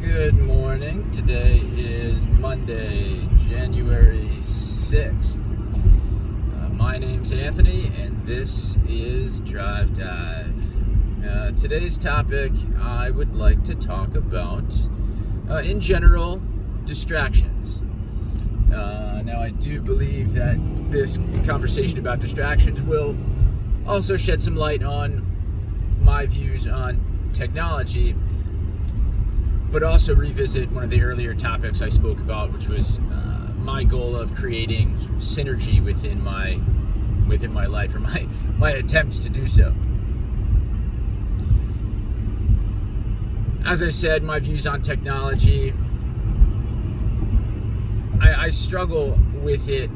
Good morning. Today is Monday, January 6th. My name's Anthony, and this is Drive Dive. Today's topic, I would like to talk about, in general, distractions. Now, I do believe that this conversation about distractions will also shed some light on my views on technology, but also revisit one of the earlier topics I spoke about, which was my goal of creating synergy within my life, or my attempts to do so. As I said, my views on technology, I struggle with it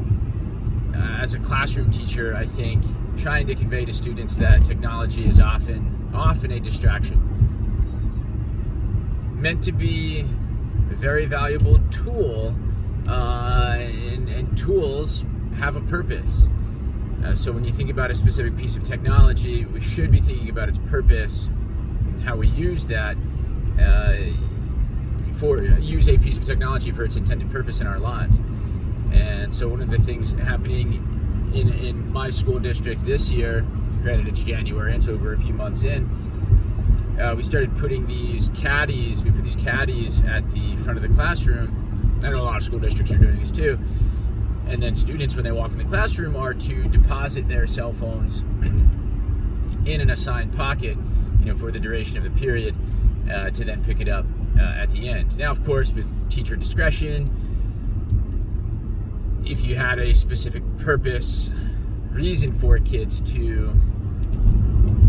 as a classroom teacher. I think trying to convey to students that technology is often a distraction, meant to be a very valuable tool, and tools have a purpose. So when you think about a specific piece of technology, we should be thinking about its purpose and how we use that, use a piece of technology for its intended purpose in our lives. And so one of the things happening in my school district this year, granted it's January, and so we're a few months in, we started putting these caddies. We put these caddies at the front of the classroom. I know a lot of school districts are doing this too. And then students, when they walk in the classroom, are to deposit their cell phones in an assigned pocket, for the duration of the period, to then pick it up at the end. Now, of course, with teacher discretion, if you had a specific purpose, reason for kids to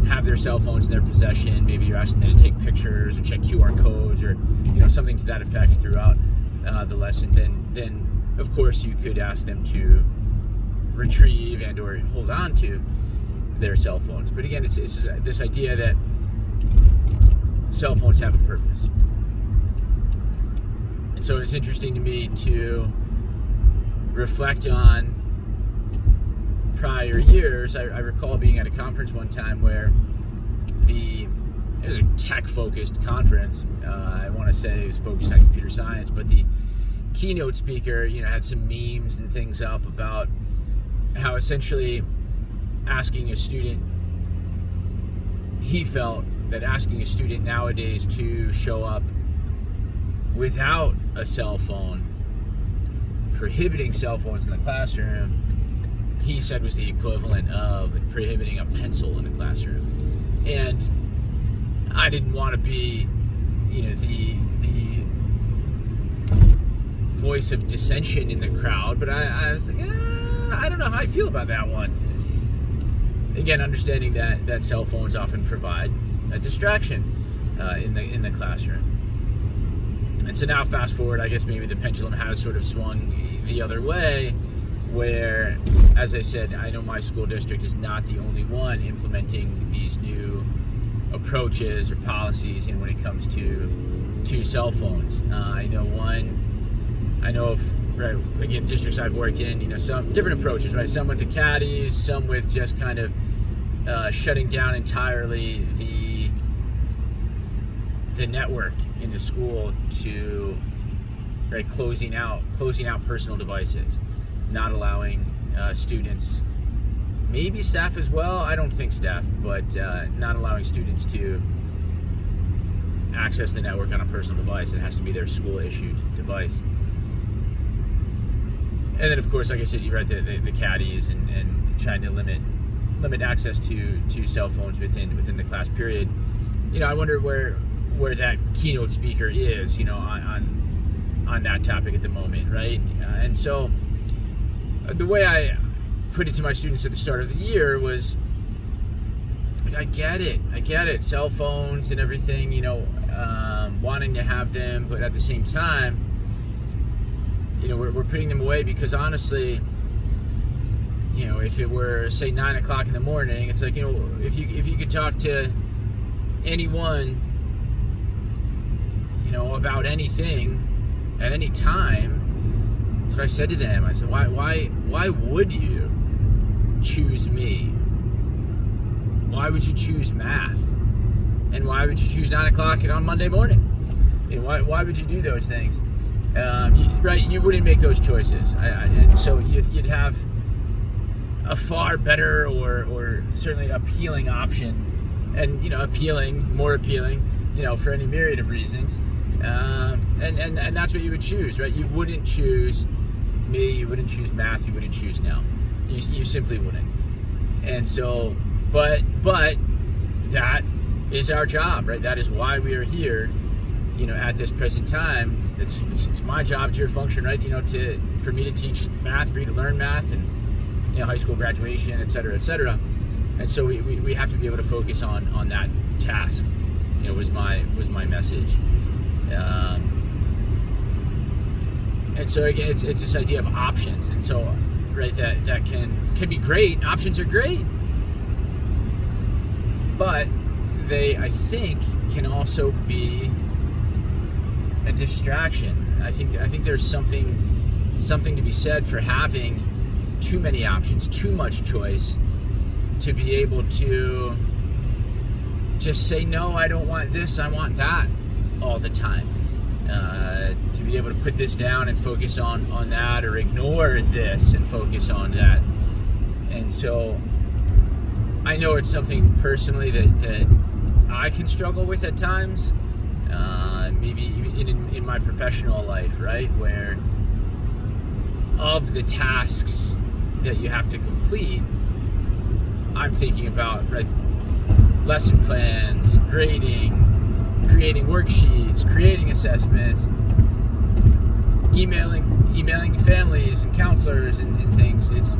have their cell phones in their possession, maybe you're asking them to take pictures or check QR codes or something to that effect throughout the lesson, then of course you could ask them to retrieve and or hold on to their cell phones. But again, it's this idea that cell phones have a purpose. And so it's interesting to me to reflect on prior years. I recall being at a conference one time where it was a tech-focused conference. I want to say it was focused on computer science, but the keynote speaker, had some memes and things up about how essentially he felt that asking a student nowadays to show up without a cell phone, prohibiting cell phones in the classroom, he said was the equivalent of prohibiting a pencil in the classroom. And I didn't want to be, the voice of dissension in the crowd, but I was like, I don't know how I feel about that one. Again, understanding that cell phones often provide a distraction in the classroom. And so now, fast forward, I guess maybe the pendulum has sort of swung the other way, where, as I said, I know my school district is not the only one implementing these new approaches or policies when it comes to cell phones. I know of, right, again, districts I've worked in, some different approaches, right? Some with the caddies, some with just kind of shutting down entirely the network in the school to, right, closing out personal devices, not allowing students, maybe staff as well, I don't think staff, but not allowing students to access the network on a personal device. It has to be their school-issued device. And then, of course, like I said, you're right, the caddies and trying to limit access to cell phones within the class period. I wonder where that keynote speaker is, on that topic at the moment, right? And so the way I put it to my students at the start of the year was, I get it, cell phones and everything, wanting to have them, but at the same time, we're putting them away because honestly, if it were, say, 9 o'clock in the morning, it's like, if you could talk to anyone, about anything at any time. That's what I said to them. I said, why would you choose me? Why would you choose math? And why would you choose 9 o'clock on Monday morning? Why would you do those things? Right? You wouldn't make those choices. And so you'd have a far better or certainly appealing option, and more appealing, for any myriad of reasons. And that's what you would choose, right? You wouldn't choose me, you wouldn't choose math, you wouldn't choose now. You simply wouldn't. And so, but that is our job, right? That is why we are here, at this present time. It's my job, it's your function, right? For me to teach math, for you to learn math, and high school graduation, et cetera, et cetera. And so we have to be able to focus on that task. Was my message. And so again, it's this idea of options. And so, right, that can be great. Options are great, but they, I think, can also be a distraction. I think there's something to be said for having too many options, too much choice, to be able to just say, no, I don't want this, I want that all the time. To be able to put this down and focus on that, or ignore this and focus on that. And so I know it's something personally that I can struggle with at times, maybe even in my professional life, right, where of the tasks that you have to complete, I'm thinking about, right, lesson plans, grading, creating worksheets, creating assessments, emailing families and counselors and things. It's,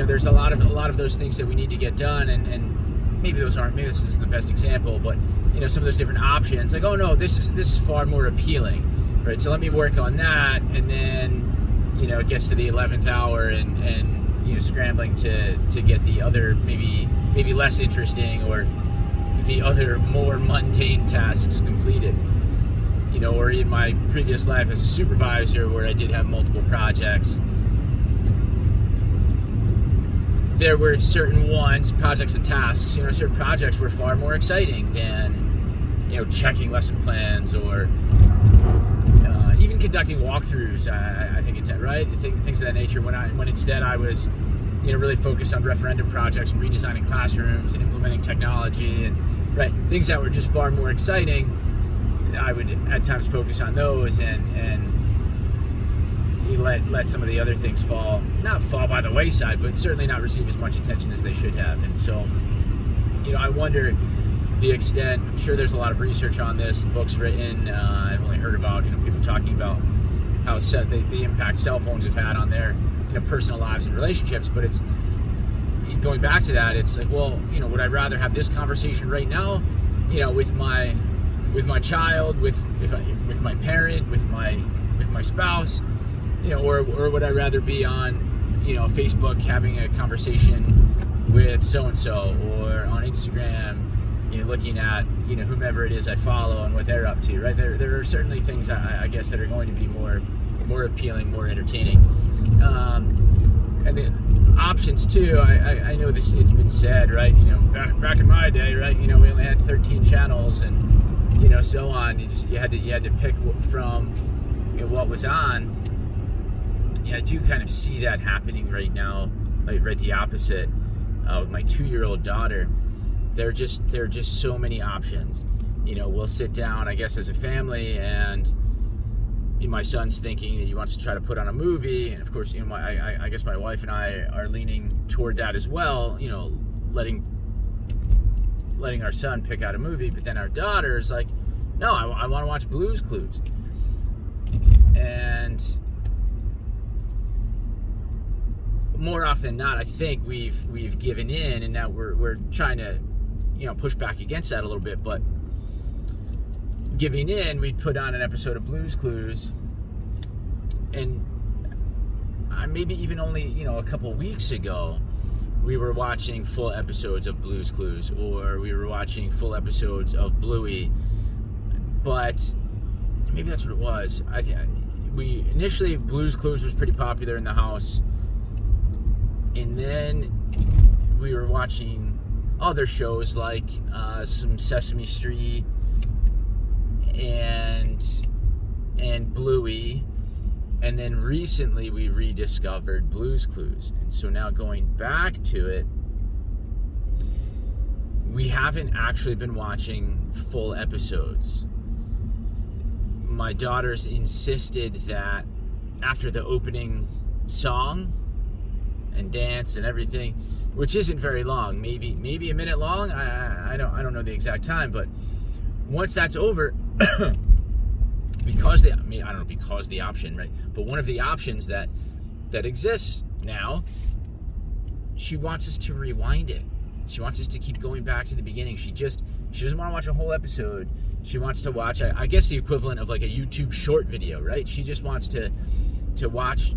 there's a lot of those things that we need to get done, and maybe this isn't the best example, but some of those different options, like, oh no, this is far more appealing, right? So let me work on that, and then it gets to the 11th hour and scrambling to get the other maybe less interesting, or the other more mundane tasks completed. Or in my previous life as a supervisor, where I did have multiple projects, there were certain projects and tasks, certain projects were far more exciting than, checking lesson plans, or even conducting walkthroughs, I think it's right? Things of that nature, when instead I was, really focused on referendum projects and redesigning classrooms and implementing technology, and right, things that were just far more exciting. I would at times focus on those, and you let some of the other things not fall by the wayside, but certainly not receive as much attention as they should have. And so, I wonder the extent. I'm sure there's a lot of research on this, books written. I've only heard about people talking about how the impact cell phones have had on their personal lives and relationships. But it's going back to that. It's like, well, would I rather have this conversation right now, with my child, with my parent, with my spouse, or would I rather be on, Facebook having a conversation with so-and-so, or on Instagram, looking at, whomever it is I follow and what they're up to, right? There are certainly things I guess that are going to be more appealing, more entertaining. And the options too, I know this, it's been said, right? Back in my day, right? We only had 13 channels and, so on. You had to pick from, what was on. Yeah, I do kind of see that happening right now, like right the opposite. With my 2-year-old daughter, there are just so many options. We'll sit down, I guess, as a family, and my son's thinking that he wants to try to put on a movie, and of course, I guess my wife and I are leaning toward that as well. Letting our son pick out a movie, but then our daughter is like, no, I want to watch Blue's Clues. And more often than not, I think we've given in, and now we're trying to push back against that a little bit. But giving in, we'd put on an episode of Blue's Clues, and maybe even only a couple weeks ago, we were watching full episodes of Blue's Clues, or we were watching full episodes of Bluey. But maybe that's what it was. We initially, Blue's Clues was pretty popular in the house, and then we were watching other shows like some Sesame Street, and Bluey, and then recently we rediscovered Blue's Clues. And so now going back to it, we haven't actually been watching full episodes. My daughters insisted that after the opening song and dance and everything, which isn't very long, maybe a minute long, I don't know the exact time, but once that's over, because the option, right? But one of the options that exists now, she wants us to rewind it. She wants us to keep going back to the beginning. She doesn't want to watch a whole episode. She wants to watch, I guess, the equivalent of like a YouTube short video, right? She just wants to watch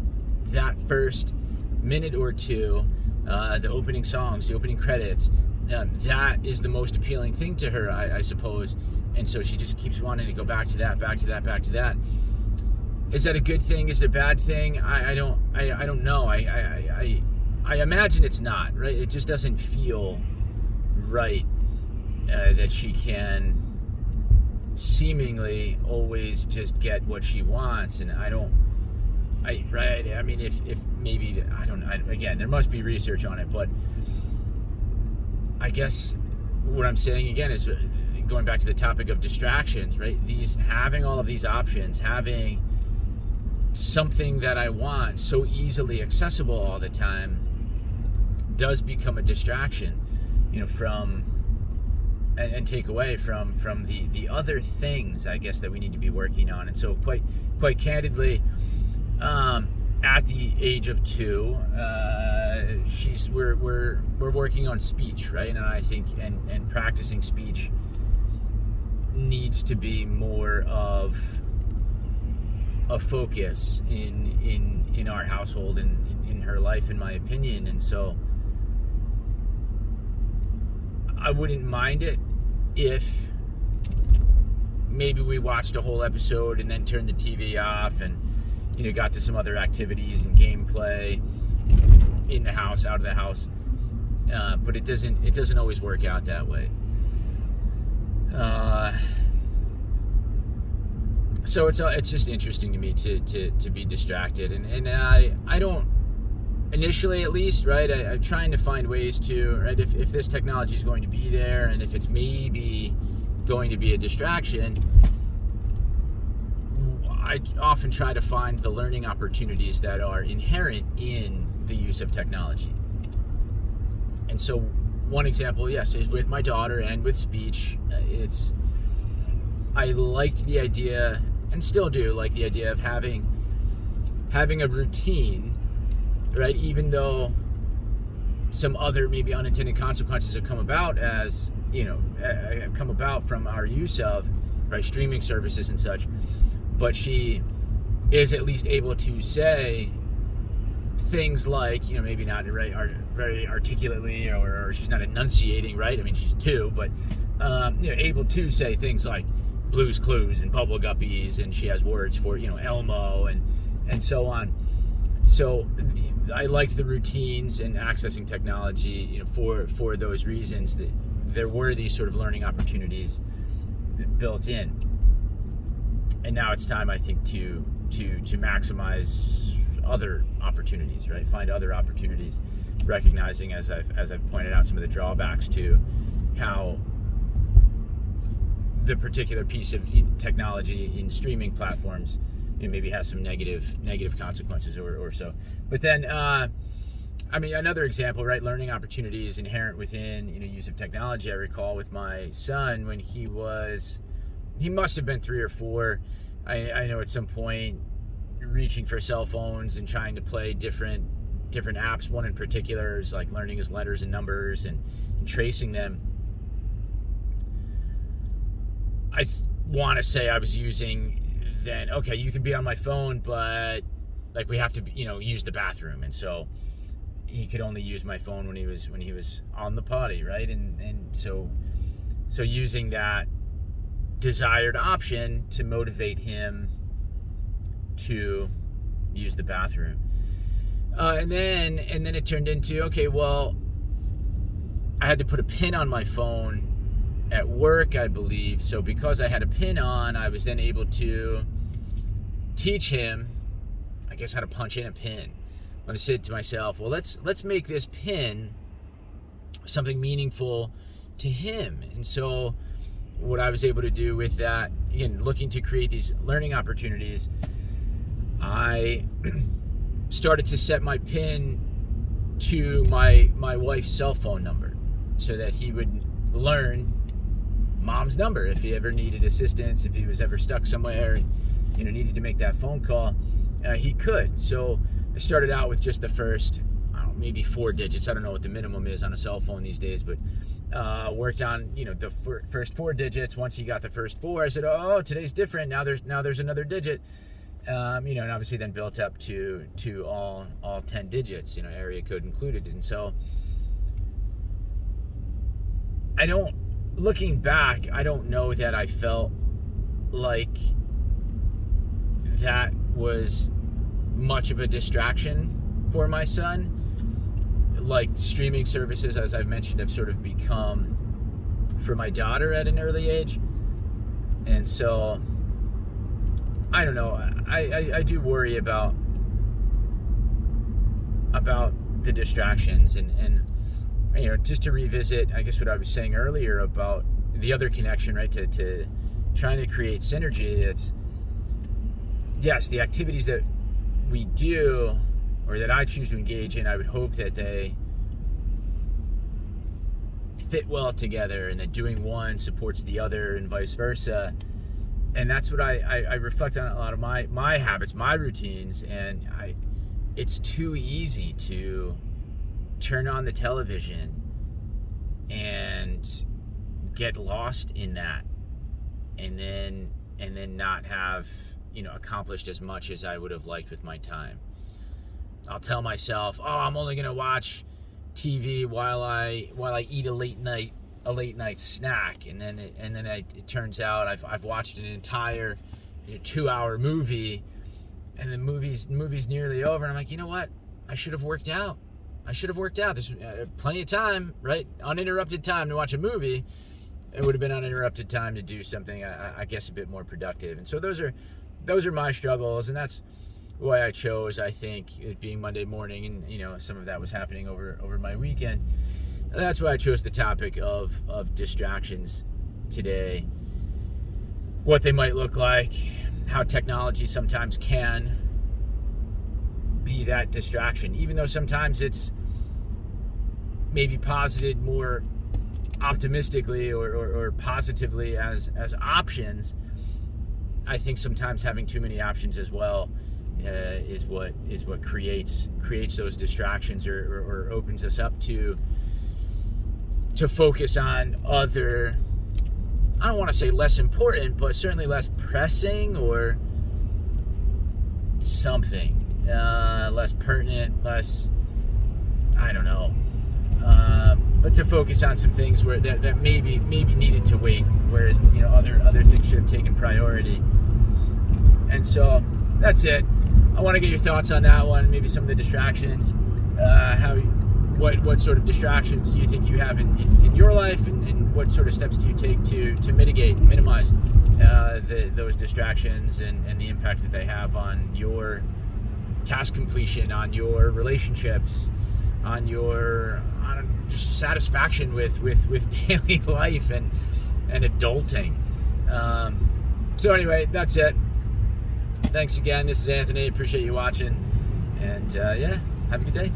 that first minute or two, the opening songs, the opening credits. That is the most appealing thing to her, I suppose. And so she just keeps wanting to go back to that, back to that, back to that. Is that a good thing? Is it a bad thing? I don't know. I imagine it's not, right? It just doesn't feel right that she can seemingly always just get what she wants, and if maybe, again, there must be research on it, but I guess what I'm saying again is going back to the topic of distractions, right? Having all of these options, having something that I want so easily accessible all the time does become a distraction, from and take away from the other things, I guess, that we need to be working on. And so quite candidly, at the age of 2, we're working on speech, right? And I think and practicing speech needs to be more of a focus in our household and in her life, in my opinion. And so I wouldn't mind it if maybe we watched a whole episode and then turned the TV off and got to some other activities and gameplay in the house, out of the house. But it doesn't always work out that way. So it's just interesting to me to be distracted, and I don't, initially at least, right? I'm trying to find ways to, right? If this technology is going to be there, and if it's maybe going to be a distraction, I often try to find the learning opportunities that are inherent in the use of technology. And so one example, yes, is with my daughter and with speech. I liked the idea, and still do like the idea, of having a routine, right? Even though some other maybe unintended consequences have come about have come about from our use of, right, streaming services and such. But she is at least able to say things like, maybe not very articulately, or she's not enunciating, right? I mean, she's 2, but able to say things like Blue's Clues and Bubble Guppies, and she has words for Elmo and so on. So I liked the routines and accessing technology, for those reasons, that there were these sort of learning opportunities built in. And now it's time, I think, to maximize other opportunities, right? Find other opportunities, recognizing, as I've pointed out, some of the drawbacks to how the particular piece of technology in streaming platforms maybe has some negative consequences or so. But then, another example, right? Learning opportunities inherent within use of technology. I recall with my son when he must have been 3 or 4. I know at some point reaching for cell phones and trying to play different apps. One in particular is like learning his letters and numbers and tracing them. I want to say I was using then, okay, you can be on my phone, but like we have to use the bathroom. And so he could only use my phone when he was on the potty, right? And so using that desired option to motivate him to use the bathroom, and then it turned into, okay, well, I had to put a pin on my phone at work, I believe. So because I had a pin on, I was then able to teach him, I guess, how to punch in a pin. I said to myself, well, let's make this pin something meaningful to him. And so what I was able to do with that, again, looking to create these learning opportunities, I started to set my pin to my wife's cell phone number so that he would learn mom's number if he ever needed assistance, if he was ever stuck somewhere, needed to make that phone call, he could. So I started out with just the first, maybe 4 digits. I don't know what the minimum is on a cell phone these days, but worked on the first 4 digits. Once he got the first 4, I said, oh, today's different. Now there's another digit. And obviously then built up to all 10 digits, area code included. And so looking back, I don't know that I felt like that was much of a distraction for my son. Like streaming services, as I've mentioned, have sort of become for my daughter at an early age. And so I don't know. I do worry about the distractions and just to revisit, I guess, what I was saying earlier about the other connection, right, to trying to create synergy. It's, yes, the activities that we do or that I choose to engage in, I would hope that they fit well together and that doing one supports the other and vice versa. And that's what I reflect on a lot of my habits, my routines, and it's too easy to turn on the television and get lost in that and then not have accomplished as much as I would have liked with my time. I'll tell myself, oh, I'm only gonna watch TV while I eat a late night snack, and then it turns out I've watched an entire 2-hour movie, and the movie's nearly over, and I'm like, you know what? I should have worked out. There's plenty of time, right? Uninterrupted time to watch a movie. It would have been uninterrupted time to do something, I guess, a bit more productive. And so those are my struggles, and that's why I chose, I think, it being Monday morning, and some of that was happening over my weekend. That's why I chose the topic of distractions today, what they might look like, how technology sometimes can be that distraction, even though sometimes it's maybe posited more optimistically or positively as options. I think sometimes having too many options as well is what creates those distractions or opens us up to focus on other, I don't want to say less important, but certainly less pressing or something less pertinent, less, I don't know, but to focus on some things where that maybe needed to wait, whereas other things should have taken priority. And so that's it. I want to get your thoughts on that one, maybe some of the distractions, what sort of distractions do you think you have in your life, and what sort of steps do you take to minimize those distractions and the impact that they have on your task completion, on your relationships, on your just satisfaction with daily life and adulting. So anyway, that's it. Thanks again. This is Anthony. Appreciate you watching. And have a good day.